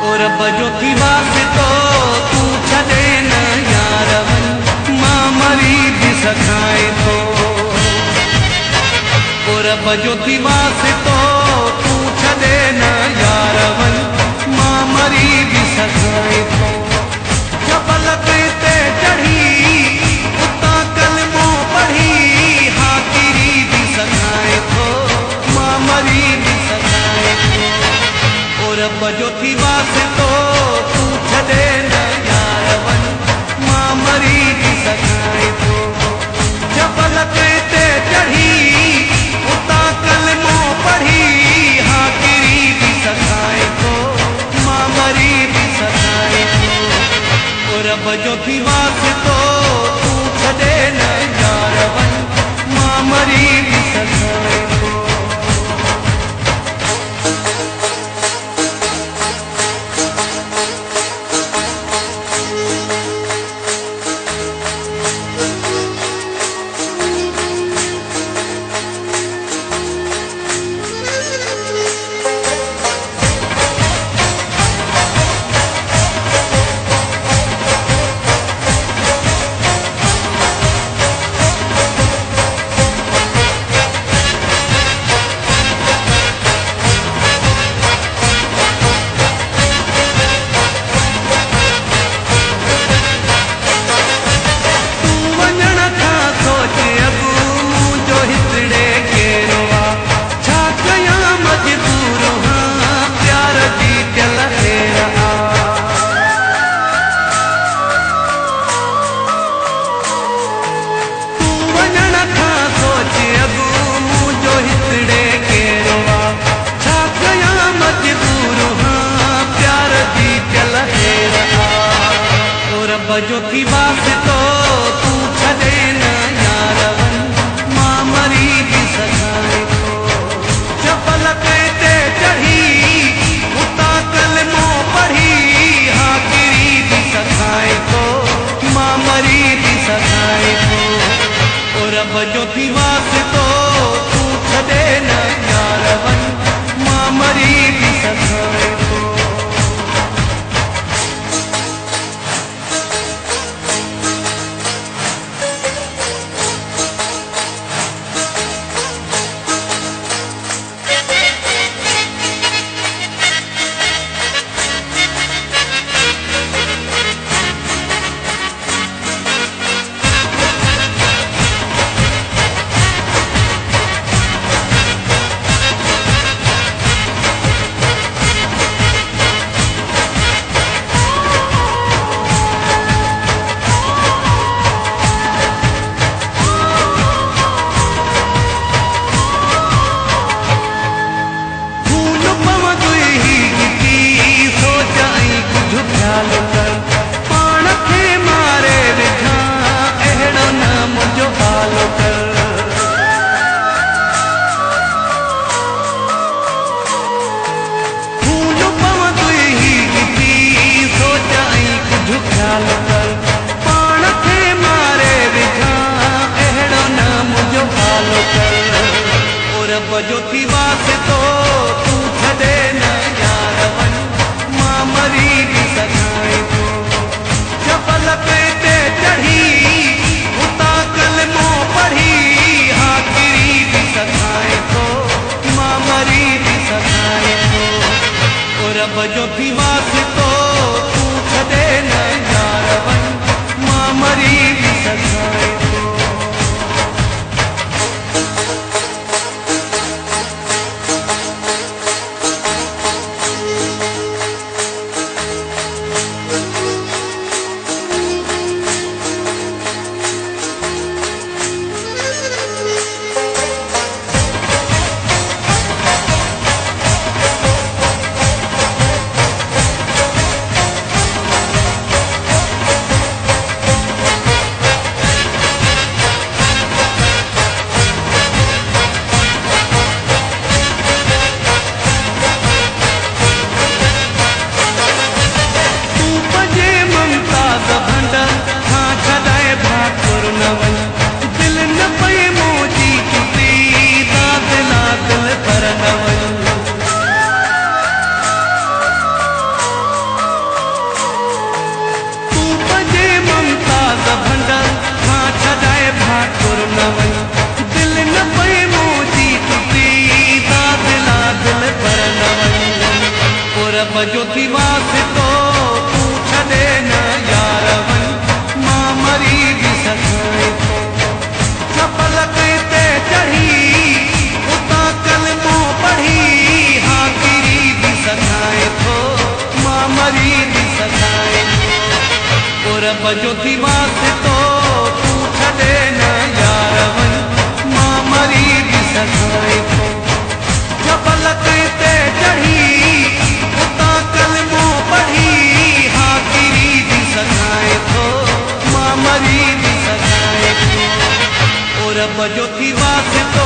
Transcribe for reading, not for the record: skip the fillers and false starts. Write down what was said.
और बजो थी वास तो तू छदे न यार वन मां मरी भी सखाए तो और बजो थी वास तो तू छदे न यार वन मां मरी भी सखाए तो जबल ते चढ़ी उता कलमो पढ़ी हाकिरी भी सखाए तो मां मरी भी सखाए तो और बजो थी वास तो तू छदे न यार वन मां मरी भी सखाए तो जबल ते चढ़ी उता कलमो पढ़ी हाकिरी भी सखाए तो मां मरी भी सखाए तो और बजो थी वास तो तू छदे न यार वन मां मरी भी सखाए तो बजो थी वास तो तू छदे न यार वन मां मरी भी सखाए तो जबल ते चढ़ी उता कलमो पढ़ी हाकिरी भी सखाए तो मां मरी भी सखाए तो और बजो थी वास तो तू छदे न यार वन मां मरी भी सखाए तो बजो थी वास तो तू छदे न यार वन मां मरी भी सखाए तो जबल ते चढ़ी उता कलमो पढ़ी हाकिरी भी सखाए तो मां मरी भी सखाए तो और बजो थी वास तो तू छदे न यार वन मां मरी भी सखाए तो रब जो थी वासितो तूं छॾे न यार वञ मां मरी बि सघां थो छपलक ते चढ़ी उतां कलमो पढ़ी हा किरी बि सघां थो मां मरी बि सघां थो रब जो थी वासितो तूं छॾे न यार वञ मां मरी बि सघां थो छपलक ते चढ़ी रब जो थी वासितो